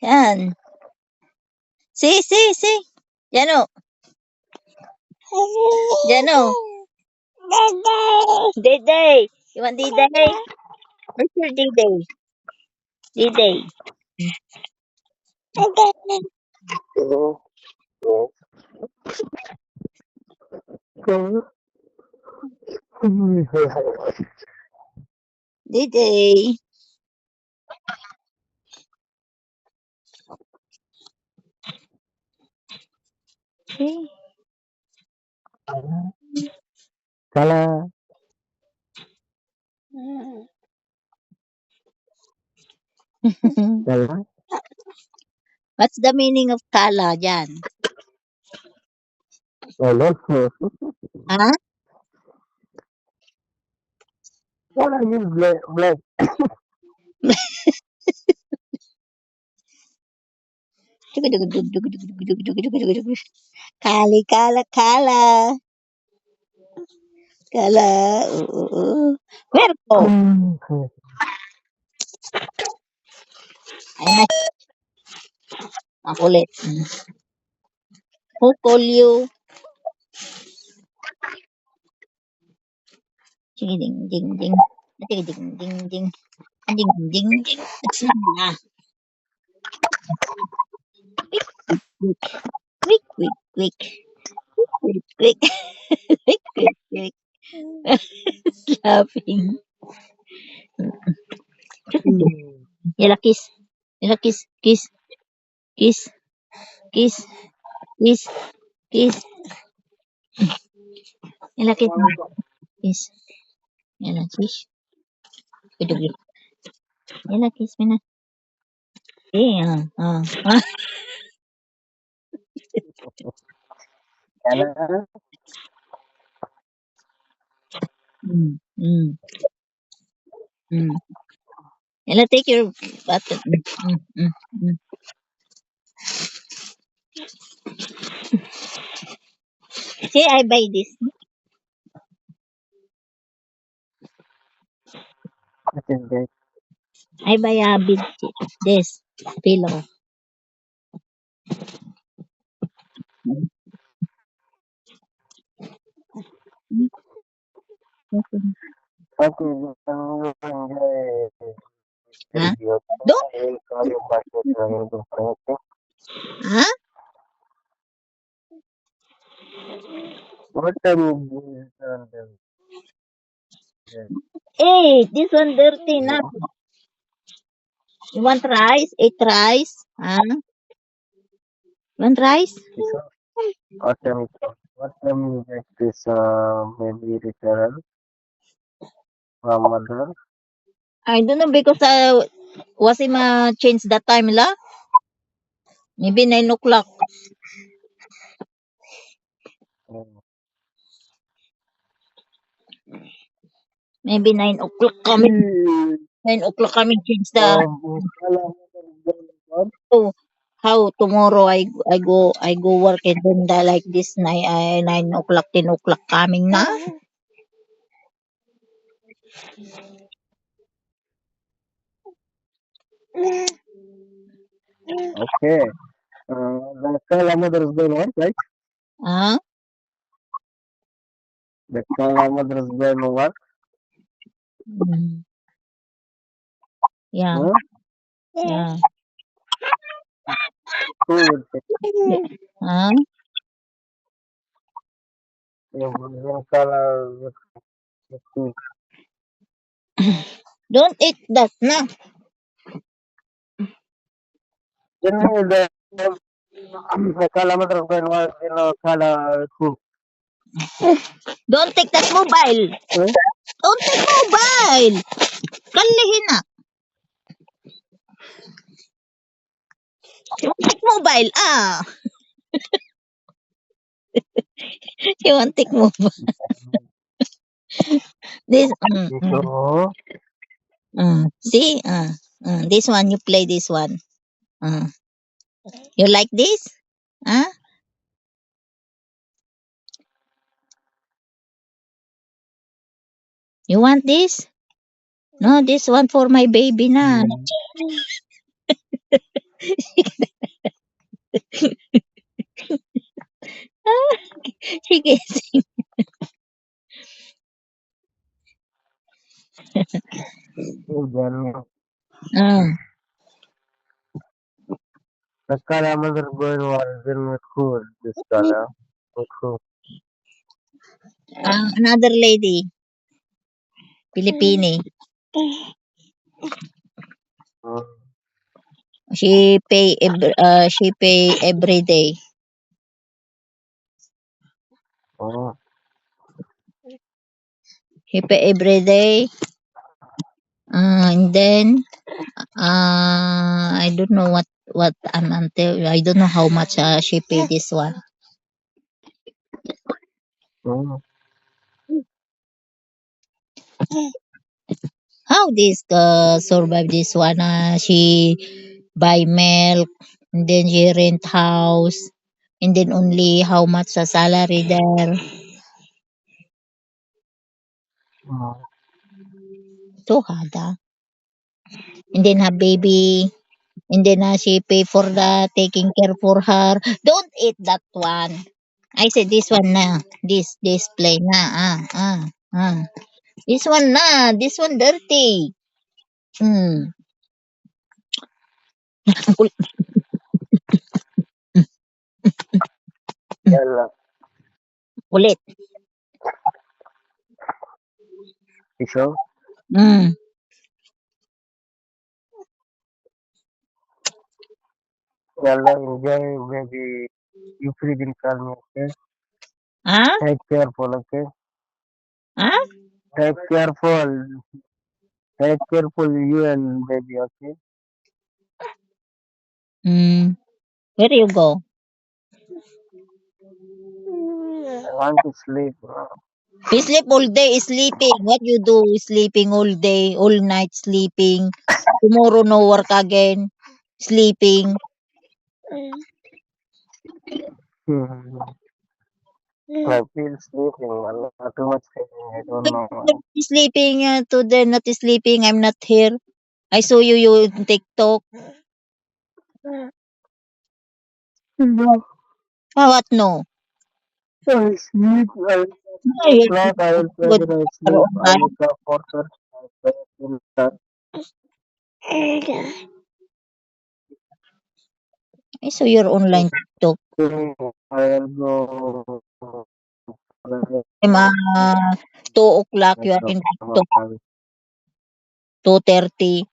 Yan. See. Jano. Jano. Day. You want Day? Where's your Day? Day. Day. Okay. Kala. Kala. What's the meaning of kala, Jan? Kala. Ha? Kala means black. Kala. Kala. Merko. Ay, makulit. Who call you? Sige, ding. Sige, ding. That's not. Quick. Quick. Laughing. Yala, kiss. Kiss. Yala, kiss. Yala, kiss. Yala, kiss me na. Kala. Mm. Yala, take your button. See, I buy this. What is that? I buy a big this pillow. Okay, you can enjoy Ha? video. Do? I will call you back later. I will do something. Ha? What time is this? Hey, this one dirty na. You want rice? Eat rice? Ha? Want rice? What time you get this maybe referral from mother? I don't know because I was him change that time la. Maybe 9 o'clock. Maybe 9 o'clock kami. 9 o'clock kami change the. So how tomorrow I go work and then like this 9 o'clock 10 o'clock coming na. Okay. The Kala Mother's Day one, right? Ah, The Kala Mother's Day one. mm, yeah, Huh? yeah. Who will take Ah, the Kala? don't eat that na. Then the Kala Mother's Day one, Kala food. Don't take that mobile. Huh? Don't take mobile. Kalihin na. You want take mobile? Ah, you want take mobile? This. So, See. This one you play this one. You like this? Ah, you want this? No, this one for my baby na. Sige. Diyan, Mm. Nagkala motherboard warden with cool. This color. Cool. Another lady, Pilipini. She pay every day. Oh. She pay every day. And then I don't know what until I don't know how much she pay this one. Oh. How this survive this one? She buy milk, and then she rent house, and then only how much sa salary there. Oh. So hada. And then have baby, and then she pay for the taking care for her. Don't eat that one. I said this one na. This display na. Ah. This one na. This one dirty. Hmm. Yala. Ulit. Isyo? Hmm. Yala, enjoy. Maybe you free din call me, okay? Ah? Take careful, okay? Ah? Take careful. Take careful, you and baby, okay? Hmm. Where you go? I want to sleep. You sleep all day, sleeping. What you do? Sleeping all day, all night sleeping. Tomorrow no work again. Sleeping. Hmm. I feel sleeping. Not too much sleeping. I don't know why. Sleeping today, not sleeping. I'm not here. I saw you in TikTok. No. What no? I sleep. Ay, O'clock. I will try good that I for sleep. I online. wake up 4:30. I saw your online TikTok. I will go. I'm 2 o'clock. You are in TikTok. 2:30.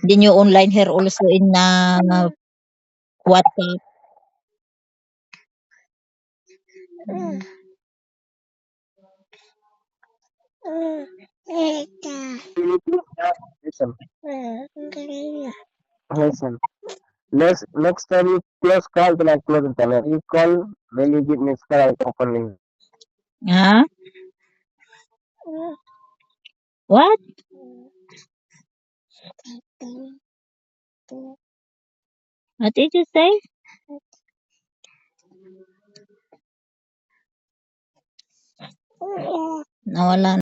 Then you online here also in WhatsApp. Listen, listen. Next time you close call, then I close the channel. You call, then you give me star, I opening. Huh? What? What did you say? Nawala.